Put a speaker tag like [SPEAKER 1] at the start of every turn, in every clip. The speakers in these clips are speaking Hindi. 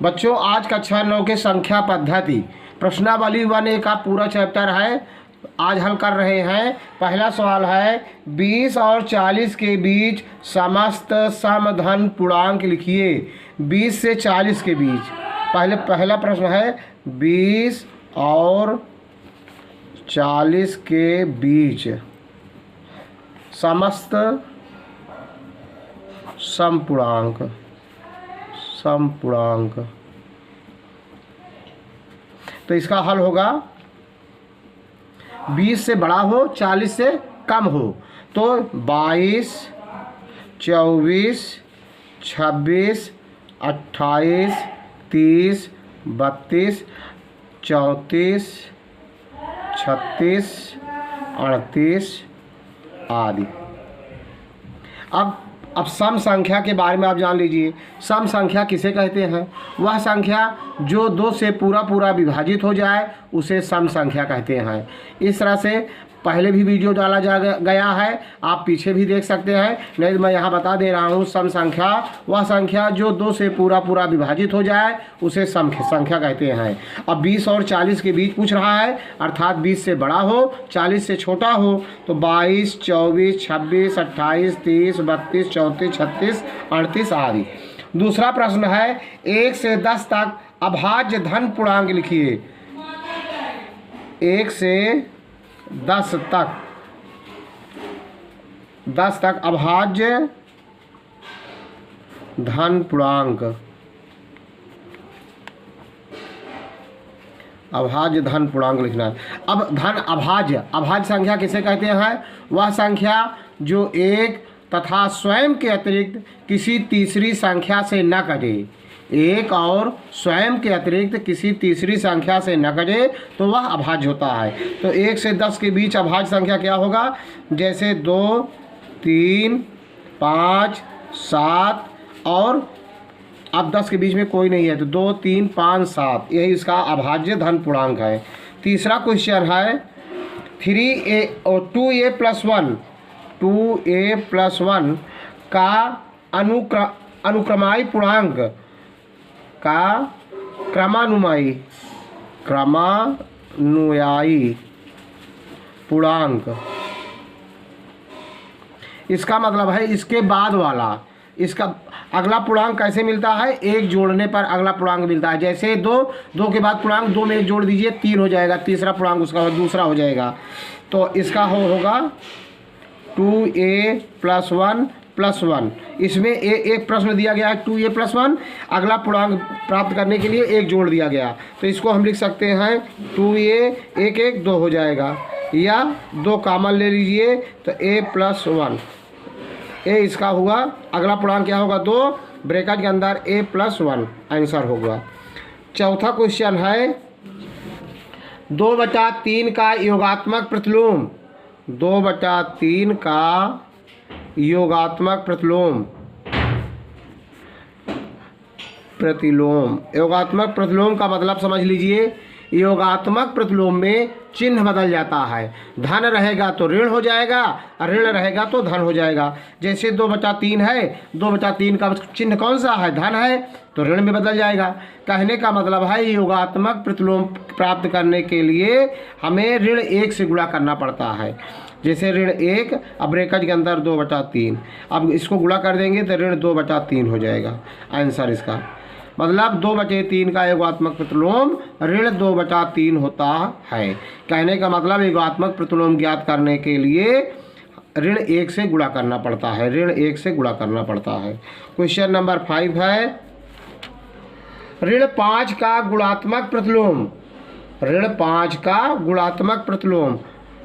[SPEAKER 1] बच्चों आज कक्षा 9 के संख्या पद्धति प्रश्नावली 1A का पूरा चैप्टर है, आज हल कर रहे हैं। पहला सवाल है 20 और 40 के बीच समस्त समधन पूर्णांक लिखिए। 20 से 40 के बीच पहला प्रश्न है 20 और 40 के बीच समस्त समपूर्णांक तो इसका हल होगा 20 से बड़ा हो 40 से कम हो तो 22, 24, 26, 28, 30, 32, 34, 36, 38 आदि। अब सम संख्या के बारे में आप जान लीजिए। सम संख्या किसे कहते हैं? वह संख्या जो 2 से पूरा विभाजित हो जाए उसे सम संख्या कहते हैं। इस तरह से पहले भी वीडियो डाला गया है, आप पीछे भी देख सकते हैं, नहीं तो मैं यहाँ बता दे रहा हूँ। सम संख्या वह संख्या जो 2 से पूरा विभाजित हो जाए उसे सम संख्या कहते हैं। अब 20 और 40 के बीच पूछ रहा है, अर्थात 20 से बड़ा हो 40 से छोटा हो तो 22, 24, 26, 28, 30, 32, 34, 36, 38 आदि। दूसरा प्रश्न है 1 से 10 तक अभाज्य धन पूर्णांक लिखिए। 1 से 10 तक अभाज्य धन पूर्णांक लिखना है। अब धन अभाज्य संख्या किसे कहते हैं? वह संख्या जो एक तथा स्वयं के अतिरिक्त किसी तीसरी संख्या से न कटे। एक और स्वयं के अतिरिक्त किसी तीसरी संख्या से न कटे तो वह अभाज्य होता है। तो 1 से 10 के बीच अभाज्य संख्या क्या होगा? जैसे 2, 3, 5, 7 और अब 10 के बीच में कोई नहीं है तो 2, 3, 5, 7, यही इसका अभाज्य धन पूर्णांक है। तीसरा क्वेश्चन है 3a और 2a प्लस 1 का अनुक्रमाई पूर्णांक का क्रमानुयायी पूर्णांक। इसका मतलब है इसके बाद वाला, इसका अगला पूर्णांक कैसे मिलता है? 1 जोड़ने पर अगला पूर्णांक मिलता है। जैसे 2 के बाद पूर्णांक 2 में 1 जोड़ दीजिए 3 हो जाएगा, तीसरा पूर्णांक उसका दूसरा हो जाएगा। तो इसका होगा 2a प्लस 1। इसमें एक प्रश्न दिया गया है 2a प्लस 1, अगला पूर्णांक प्राप्त करने के लिए 1 जोड़ दिया गया तो इसको हम लिख सकते हैं 2a 1 1 2 हो जाएगा, या 2 कॉमन ले लीजिए तो a प्लस 1। ए इसका हुआ, अगला पूर्णांक क्या होगा? 2 ब्रैकेट के अंदर a प्लस 1 आंसर होगा। चौथा क्वेश्चन है 2/3 का योगात्मक प्रतिलोम। 2/3 का योगात्मक योगात्मक प्रतिलोम का मतलब समझ लीजिए। योगात्मक प्रतिलोम में चिन्ह बदल जाता है। धन रहेगा तो ऋण हो जाएगा और ऋण रहेगा तो धन हो जाएगा। जैसे 2/3 है, 2/3 का चिन्ह कौन सा है? धन है तो ऋण में बदल जाएगा। कहने का मतलब है योगात्मक प्रतिलोम प्राप्त करने के लिए हमें ऋण 1 से गुणा करना पड़ता है। जैसे ऋण 1 अब ब्रैकेट के अंदर 2/3, अब इसको गुणा कर देंगे तो ऋण 2/3 हो जाएगा आंसर इसका। मतलब 2/3 का योगात्मक प्रतिलोम ऋण 2/3 होता है। कहने का मतलब योगात्मक प्रतिलोम ज्ञात करने के लिए ऋण 1 से गुणा करना पड़ता है, ऋण 1 से गुणा करना पड़ता है। क्वेश्चन नंबर 5 है ऋण 5 का गुणात्मक प्रतिलोम। ऋण 5 का गुणात्मक प्रतिलोम।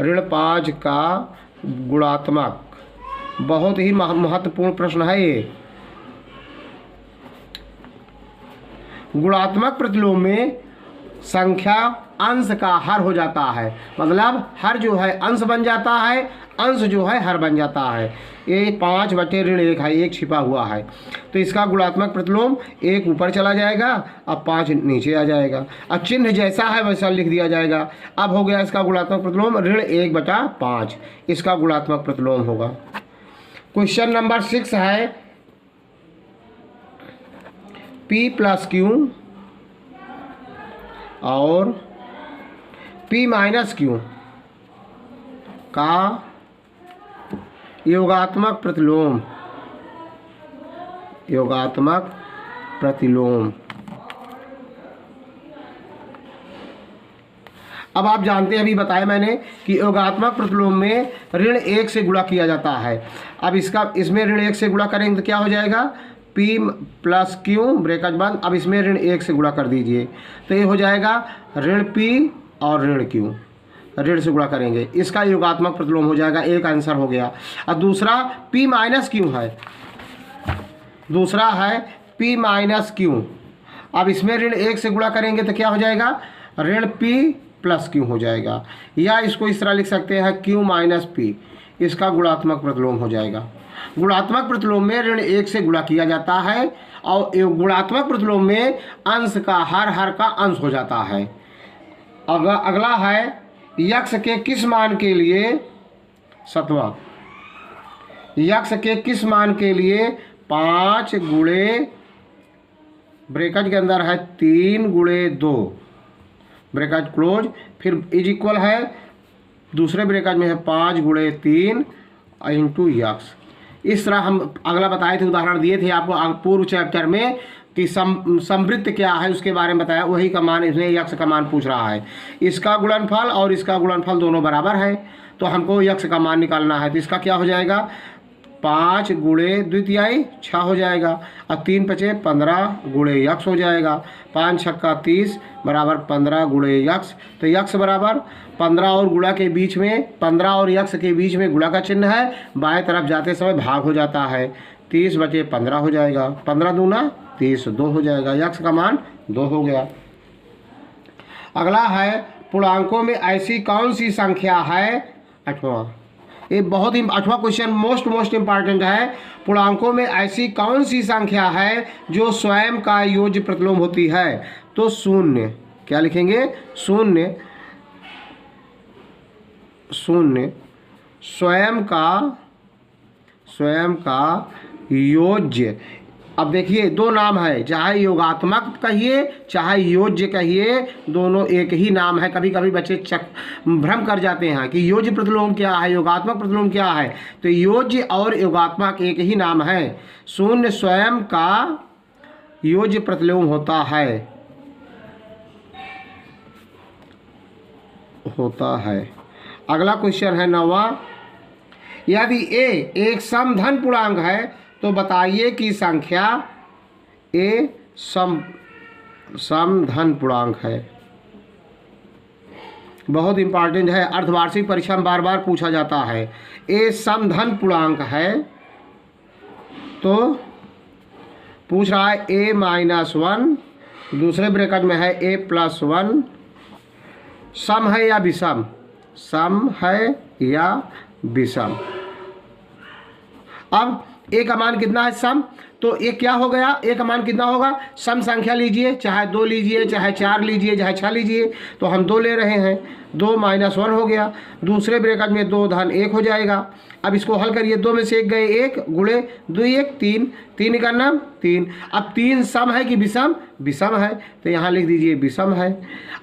[SPEAKER 1] ऋण 5 का गुणात्मक बहुत ही महत्वपूर्ण प्रश्न है ये। गुणात्मक प्रतिलोम में संख्या अंश का हर हो जाता है, मतलब हर जो है अंश बन जाता है, अंश जो है हर बन जाता है। ये 5/1 है, 1 छिपा हुआ है तो इसका गुणात्मक प्रतिलोम 1 ऊपर चला जाएगा अब 5 नीचे आ जाएगा। अब चिन्ह जैसा है वैसा लिख दिया जाएगा। अब हो गया इसका गुणात्मक प्रतिलोम ऋण 1/5, इसका गुणात्मक प्रतिलोम होगा। क्वेश्चन नंबर 6 है P प्लस Q और P माइनस Q का योगात्मक प्रतिलोम, योगात्मक प्रतिलोम। अब आप जानते हैं, अभी बताया मैंने कि योगात्मक प्रतिलोम में ऋण 1 से गुणा किया जाता है। अब इसमें ऋण 1 से गुणा करेंगे तो क्या हो जाएगा, P प्लस Q ब्रैकेट बंद। अब इसमें ऋण 1 से गुणा कर दीजिए तो ये हो जाएगा ऋण P और ऋण Q, ऋण से गुणा करेंगे, इसका योगात्मक प्रतिलोम हो जाएगा। एक आंसर हो गया। और दूसरा P माइनस Q है, दूसरा है P माइनस Q। अब इसमें ऋण 1 से गुणा करेंगे तो क्या हो जाएगा, ऋण P प्लस Q हो जाएगा, या इसको इस तरह लिख सकते हैं Q माइनस P, इसका गुणात्मक प्रतिलोम हो जाएगा। गुणात्मक प्रतिलोम में ऋण 1 से गुणा किया जाता है और गुणात्मक प्रतिलोम में अंश का हर का अंश हो जाता है। अगला है यक्ष के किस मान के लिए, 7वां, यक्ष के किस मान के लिए 5 गुणे ब्रैकेट के अंदर है 3 गुणे 2 ब्रैकेट क्लोज, फिर इज इक्वल है दूसरे ब्रैकेट में है 5 गुणे 3 इंटू यक्स। इस तरह हम अगला बताए थे, उदाहरण दिए थे आपको पूर्व चैप्टर में कि समवृत्त क्या है उसके बारे में बताया, वही का मान इसमें यक्ष का मान पूछ रहा है। इसका गुणनफल और इसका गुणनफल दोनों बराबर है तो हमको यक्ष का मान निकालना है। तो इसका क्या हो जाएगा, 5 गुणे द्वितीयाई 6 हो जाएगा और 3 पचे 15 गुणे यक्ष हो जाएगा। 5 छक्का 30 बराबर 15 गुणे यक्ष। तो यक्ष बराबर 15 और गुणा के बीच में, 15 और यक्ष के बीच में गुणा का चिन्ह है, बाएं तरफ जाते समय भाग हो जाता है। 30 बचे 15 हो जाएगा, 15 दूना 30, 2 हो जाएगा। यक्ष का मान 2 हो गया। अगला है पूर्णांकों में ऐसी कौन सी संख्या है, 8वां, ये बहुत ही 8वां क्वेश्चन मोस्ट इंपॉर्टेंट है। पूर्णांकों में ऐसी कौन सी संख्या है जो स्वयं का योज्य प्रतिलोम होती है, तो 0, क्या लिखेंगे, 0 स्वयं का योज्य। अब देखिए 2 नाम है, चाहे योगात्मक कहिए चाहे योज्य कहिए, दोनों एक ही नाम है। कभी कभी बच्चे भ्रम कर जाते हैं कि योज्य प्रतिलोम क्या है, योगात्मक प्रतिलोम क्या है। तो योज्य और योगात्मक एक ही नाम है। 0 स्वयं का योज्य प्रतिलोम होता है। अगला क्वेश्चन है 9वां, यदि a एक समधन पूर्णांक है तो बताइए कि संख्या a समधन पूर्णांक है। बहुत इंपॉर्टेंट है, अर्धवार्षिक परीक्षा में बार बार पूछा जाता है। a समधन पूर्णांक है तो पूछ रहा है a माइनस 1, दूसरे ब्रैकेट में है a प्लस 1, सम है या विषम, सम है या विषम। अब a का मान कितना है, सम, तो ये क्या हो गया, a का मान कितना होगा, सम संख्या लीजिए, चाहे 2 लीजिए, चाहे 4 लीजिए, चाहे 6 लीजिए, तो हम 2 ले रहे हैं। 2 माइनस 1 हो गया, दूसरे ब्रैकेट में 2 धन 1 हो जाएगा। अब इसको हल करिए, 2 में से 1 गए 1 गुणे 2 1 3, 3 का नाम 3। अब 3 सम है कि विषम, विषम है, तो यहाँ लिख दीजिए विषम है।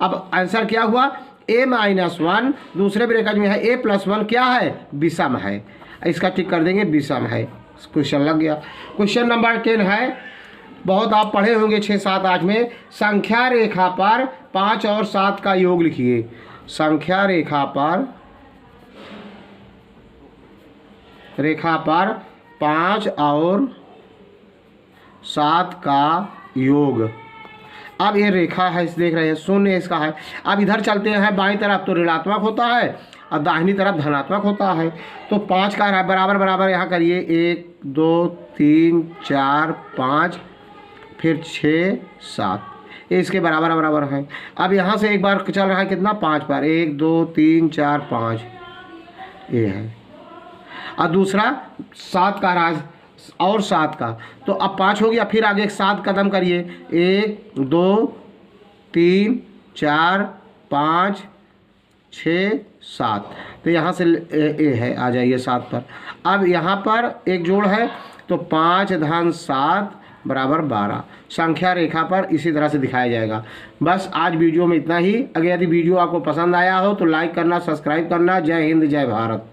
[SPEAKER 1] अब आंसर क्या हुआ, a माइनस 1, दूसरे ब्रैकेट में है a प्लस 1, क्या है, विषम है। इसका टिक कर देंगे, विषम है। क्वेश्चन लग गया। क्वेश्चन नंबर 10 है, बहुत आप पढ़े होंगे 6 7 8 में। संख्या रेखा पर 5 और 7 का योग लिखिए। संख्या रेखा पर 5 और 7 का योग। अब ये रेखा है, देख रहे हैं, 0 इसका है। अब इधर चलते हैं, बाईं तरफ तो ऋणात्मक होता है और दाहिनी तरफ धनात्मक होता है। तो 5 का बराबर बराबर यहाँ करिए, 1 2 3 4 5, फिर 6 7, ये इसके बराबर बराबर है। अब यहाँ से एक बार चल रहा है कितना, 5 पर, 1 2 3 4 5, ये है। और दूसरा 7 का राज और 7 का, तो अब 5 हो गया, फिर आगे 7 कदम करिए, 1 2 3 4 5 6 7, तो यहाँ से ए है, आ जाइए 7 पर। अब यहाँ पर एक जोड़ है तो 5 धन 7 बराबर 12। संख्या रेखा पर इसी तरह से दिखाया जाएगा। बस आज वीडियो में इतना ही। अगर यदि वीडियो आपको पसंद आया हो तो लाइक करना, सब्सक्राइब करना। जय हिंद, जय भारत।